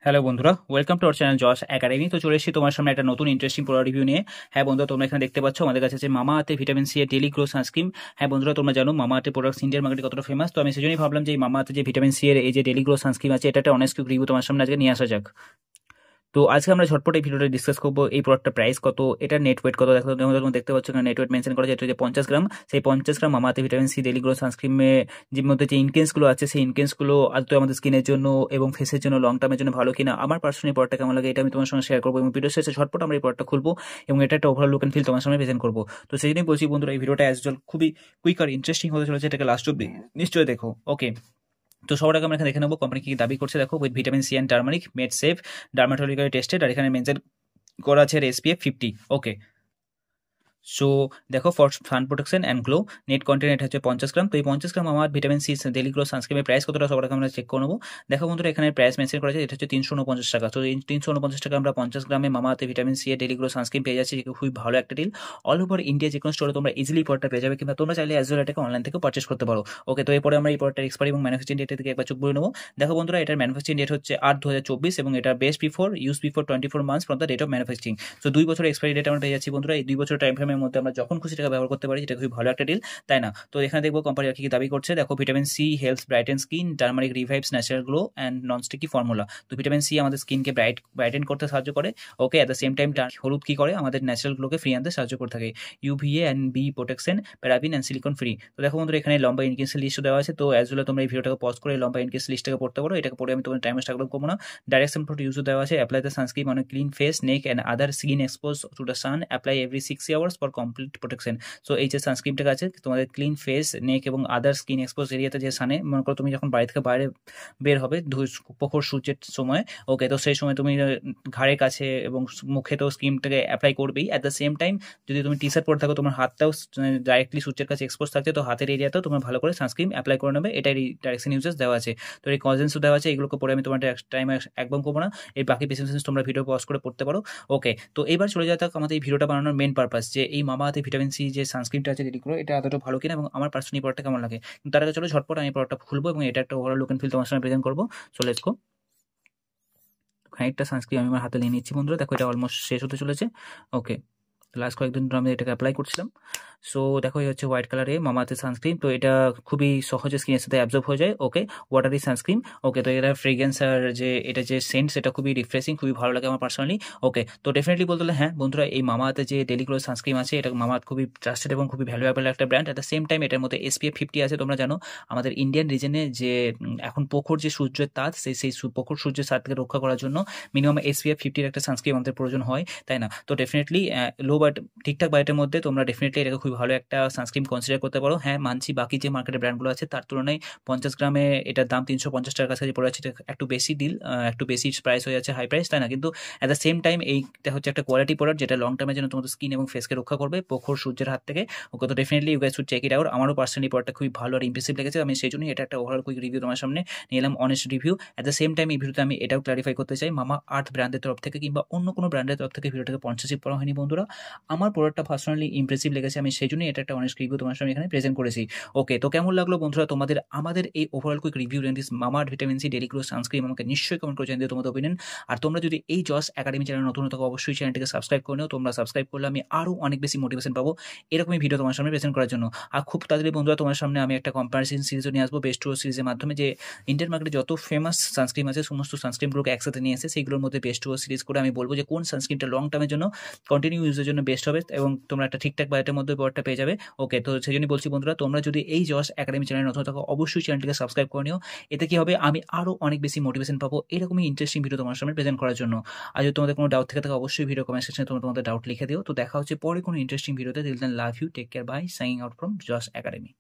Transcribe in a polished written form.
Hello বন্ধুরা, welcome to our channel Josh academy. তো চলে এসেছি তোমার সামনে একটা নতুন ইন্টারেস্টিং প্রোডাক্ট রিভিউ নিয়ে। হ্যাঁ বন্ধুরা, তোমরা এখানে দেখতে পাচ্ছ আমাদের কাছে আছে মামা আর্থের ভিটামিন সি এর ডেলি গ্লো সানস্ক্রিন। হ্যাঁ বন্ধুরা, তোমরা জানো মামা আর্থের প্রোডাক্টস ইন্ডিয়ান মার্কেটে কতটা ফেমাস। তো আমি সেজন্যই ভাবলাম যে এই মামা আর্থের যে ভিটামিন সি এর এই যে ডেলি গ্লো সানস্ক্রিন আছে, এটা একটা অনেস্ট রিভিউ তোমার সামনে আজকে নিয়ে আসা যাক। তো আজকে আমরা ঝটপট এই ভিডিওটা ডিসকাস করবো এই প্রোডাক্টটা প্রাইস কত, এটা নেট ওয়েট কত। দেখো তোমরা দেখতে পাচ্ছ এখানে নেট ওয়েট মেনশন করা যেটা যে 50 গ্রাম। সেই 50 গ্রাম মামাতে ভিটামিন সি ডেলি গ্লো সানস্ক্রিমে যে মধ্যে যে ইনগ্রেডিয়েন্টসগুলো আছে, সেই ইনগ্রেডিয়েন্টসগুলো আদৌ আমাদের স্কিনের জন্য এবং ফেসের জন্য লং টার্মের জন্য ভালো কিনা, আমার পার্সোনালি প্রোডাক্টটা কেমন লাগে এটা আমি তোমার সঙ্গে শেয়ার করবো এবং ভিডিও শেষে ঝটপট আমরা এই প্রোডাক্টটা খুলবো এবং এটা একটা ওভারঅল লুক এন্ড ফিল তোমার সামনে প্রেজেন্ট করবো। তো সেই জন্যই বলছি বন্ধুরা, এই ভিডিওটা অ্যাজ ইউজুয়াল খুবই কুইক আর ইন্টারেস্টিং হতে চলেছে, এটাকে লাস্ট অব্দি নিশ্চয়ই দেখো। ওকে, তো সবার আগে আমরা এখানে দেখে নেবো কোম্পানি কি দাবি করছে। দেখো, with vitamin C and turmeric made safe dermatologically tested, আর এখানে মেনশন করা আছে SPF 50। ওকে, সো দেখো, for sun protection and glow net content এটা হচ্ছে 50 গ্রাম। তো এই 50 গ্রাম আমার ভিটামিন সি ডেলি গ্লো সানস্ক্রিমের প্রাইস কতটা সবার আগে আমরা চেক করে নেবো। দেখো বন্ধুরা, এখানে প্রাইস মেনশন করা আছে, এটা হচ্ছে 349 টাকা। তো এই 349 টাকা আমরা 50 গ্রামে মামাতে ভিটামিন সি এর ডেলি গ্লো সানস্ক্রিন পেয়ে যাচ্ছি, যেটা খুবই ভালো একটা ডিল। অল ওভার ইন্ডিয়া যে কোনো স্টোরে তোমরা ইজিলি প্রোডাক্টটা পেয়ে যাবে, কিংবা তোমরা চাইলে অ্যাজ ওয়েল এটাকে অনলাইন থেকে পারচেস করতে পারো। ওকে, তো এরপরে আমরা এই প্রোডাক্টের এক্সপায়ারি এবং ম্যানুফ্যাকচারিং ডেট থেকে একবার চোখ বলে নেবো। দেখো বন্ধুরা, এটার ম্যানুফ্যাকচারিং ডেট হচ্ছে 8/2024 এবং এটা best before use before 24 months from the date of manufacturing. তো 2 বছরের এক্সপায়ারি ডেট আমরা পেয়ে যাচ্ছি বন্ধুরা। এই 2 বছর টাইম ফ্রেমের মধ্যে আমরা যখন খুশি টাকা ব্যবহার করতে পারি, যেটা খুবই ভালো একটা ডিল, তাই না? তো এখানে দেখবো কোম্পানি কি দাবি করছে। দেখো, vitamin C helps brighten skin, turmeric revives natural glow and non sticky formula. তো ভিটামিন সি আমাদের স্কিনকে ব্রাইটেন করতে সাহায্য করে। Okay, at the same time হলুদ কি করে, আমাদের ন্যাচারাল গ্লোকে ফ্রি আনতে সাহায্য করে থাকে। UVA and B protection, paraben and silicone free. তো দেখো বন্ধুরা, এখানে লম্বা ইনগ্রেডিয়েন্টস লিস্ট দেওয়া আছে। তো অ্যাজ ওয়েল তোমরা এই ভিডিওটাকে পজ করে লম্বা ইনগ্রেডিয়েন্টস লিস্টটাকে পড়তে পারো। এটাকে পড়ে আমি তোমার টাইম স্ট্রাগল করবো না। ডাইরেকশন ফর ইউজও দেওয়া আছে। Apply the sunscreen on clean face, neck and other skin expose to the sun, apply every 6 hours for complete protection. So এই যে সানস্ক্রিনটা আছে তোমাদের ক্লিন ফেস, নেক এবং আদার স্কিন এক্সপোজ এরিয়াতে যে সানে, মনে করো তুমি যখন বাড়ি থেকে বাইরে বের হবে প্রখর সূর্যের সময়, ওকে, তো সেই সময় তুমি ঘাড়ের কাছে এবং মুখে তো স্কিনটাকে অ্যাপ্লাই করবেই। অ্যাট দ্য সেম টাইম যদি তুমি টি শার্ট পরে থাকো, তোমার হাতটাও ডাইরেক্টলি সূর্যের কাছে এক্সপোজ থাকছে, তো হাতের এরিয়াতেও তোমার ভালো করে সানস্ক্রিন অ্যাপ্লাই করে নেবে। এটাই ডাইরেকশন ইউজেস দেওয়া আছে। তো এই কজেন্সও দেওয়া আছে, এগুলোকে পরে আমি তোমার টাইমে একদম করবো না। এই বাকি পেসেন্স তোমরা ভিডিও পজ করে পড়তে পারো। ওকে, তো এবার চলে যাওয়া থাক আমাদের এই ভিডিওটা বানানোর মেন পারপাস, যে এই মামা আর্থের ভিটামিন সি যে সানস্ক্রিনটা আছে ডেলি গ্লো, এটা এতটা ভালো কিনা এবং আমার পার্সোনালি প্রোডাক্টটা কেমন লাগে। তার আগে চলো ঝটপট আমি প্রোডাক্টটা খুলবো এবং এটা একটা ওভারঅল লুক এন্ড ফিল তোমার সামনে প্রেজেন্ট করবো। So let's go. খানিকটা সানস্ক্রিন আমি আমার হাতে নিয়ে নিচ্ছি বন্ধুরা। দেখো, এটা অলমোস্ট শেষ হতে চলেছে। ওকে, লাস্ট কয়েকদিন ধরে আমি এটাকে অ্যাপ্লাই করছিলাম। সো দেখো, এই হচ্ছে হোয়াইট কালারে মামাআর্থের সানস্ক্রিন। তো এটা খুবই সহজে স্কিনের সাথে অ্যাবজর্ব হয়ে যায়। ওকে, ওয়াটারি সানস্ক্রিন। ওকে, তো এটা ফ্রেগ্রেন্স আর যে এটা যে সেন্ট, সেটা খুবই রিফ্রেশিং, খুবই ভালো লাগে আমার পার্সোনালি। ওকে, তো ডেফিনেটলি বলতে হলে হ্যাঁ বন্ধুরা, এই মামাআর্থের যে ডেলি গ্লো সানস্ক্রিন আছে, এটা মামাআর্থ খুবই ট্রাস্টেড এবং খুবই ভ্যালুয়েবল একটা brand. At the same time এটার মধ্যে SPF 50 আছে। তোমরা জানো আমাদের ইন্ডিয়ান রিজনে যে এখন প্রখর যে সূর্যের তাপ, সেই প্রখর সূর্যের তাপ থেকে রক্ষা করার জন্য মিনিমাম SPF 50 একটা সানস্ক্রিন আমাদের প্রয়োজন হয়, তাই না? তো ডেফিনেটলি লো বাট ঠিকঠাক বাজেটের মধ্যে তোমরা ডেফিনেটলি এটাকে খুবই ভালো একটা সানস্ক্রিন কনসিডার করতে পারো। হ্যাঁ মানছি, বাকি যে মার্কেটের ব্র্যান্ডগুলো আছে তার তুলনায় 50 গ্রামে এটার দাম 350 টাকার কাছাকাছি পড়ে যাচ্ছে। এটা একটু বেশি ডিল, একটু বেশি প্রাইস হয়ে যাচ্ছে, হাই প্রাইস, তাই না? কিন্তু অ্যাট দ্য সেম টাইম এইটা হচ্ছে একটা কোয়ালিটি প্রোডাক্ট, যেটা লং টার্মের জন্য তোমাদের স্কিন এবং ফেসকে রক্ষা করবে প্রখর সূর্যের হাত থেকে। ওকে, তো definitely you guys should check it out. আমারও পার্সোনালি প্রোডাক্টটা খুবই ভালো আর ইমপ্রেসিভ লেগেছে। আমি সেই জন্যই এটা একটা ওভারঅল কুইক রিভিউ তোমার সামনে নিয়ে এলাম, honest review. At the same time এই ভিডিওতে আমি এটাও ক্লারিফাই করতে চাই, মামা আর্থ ব্র্যান্ডের তরফ থেকে কিংবা অন্য কোনো ব্র্যান্ডের তরফ থেকে ভিডিওটাকে স্পন্সরশিপ করা হয়নি বন্ধুরা। আমার প্রোডাক্টটা পার্সোনালি ইমপ্রেসিভ লেগেছে, আমি সেই জন্যই এটা একটা অনেস্ট রিভিউ তোমার সামনে এখানে প্রেজেন্ট করেছি। ওকে, তো কেমন লাগলো বন্ধুরা তোমাদের আমাদের এই ওভারঅল কুইক রিভিউ রেন্ডিস মামা vitamin C daily glow sunscreen? আমাকে নিশ্চয়ই কমেন্ট করে জানিয়ে দিও তোমাদের ওপিনিয়ন। আর তোমরা যদি এই জস একাডেমি চ্যানেল নতুন থাকো, অবশ্যই চ্যানেলটিকে সাবস্ক্রাইব করে নিও। তোমরা সাবস্ক্রাইব করলে আমি আরও অনেক বেশি মোটিভেশন পাবো এরকমই ভিডিও তোমার সামনে প্রেজেন্ট করার জন্য। আর খুব তাড়াতাড়ি বন্ধুরা তোমার সামনে আমি একটা কম্পারিজন সিরিজও নিয়ে আসবো, বেস্ট টু সিরিজের মাধ্যমে, যে ইন্ডিয়ান মার্কেটে যত ফেমাস সানস্ক্রিন আছে সমস্ত সানস্ক্রিনগুলোকে একসাথে নিয়ে এসে সেইগুলোর মধ্যে বেস্ট টু সিরিজ করে আমি বলবো যে কোন সানস্ক্রিনটা লং টার্মের জন্য কন্টিনিউ ইউজের জন্য বেস্ট হবে এবং তোমরা একটা ঠিকঠাক বাজেটের মধ্যে প্রোডাক্টটা পেয়ে যাবে। ওকে, তো সেই জন্যই বলছি বন্ধুরা, তোমরা যদি এই জস একাডেমি চ্যানেল নতুন থাকো, অবশ্যই চ্যানেলটিকে সাবস্ক্রাইব করে নিও। এতে কি হবে, আমি আরও অনেক বেশি মোটিভেশন পাবো এরকমই ইন্টারেস্টিং ভিডিও তোমার সামনে প্রেজেন্ট করার জন্য। আর যদি তোমাদের কোনো ডাউট থেকে থাকে, অবশ্যই ভিডিও কমেন্ট সেকশনে তোমরা তোমাদের ডাউট লিখে দিও। তো দেখা হচ্ছে পরে কোনো ইন্টারেস্টিং ভিডিওতে। Till then, love you, take care, bye, signing out from জস একাডেমি।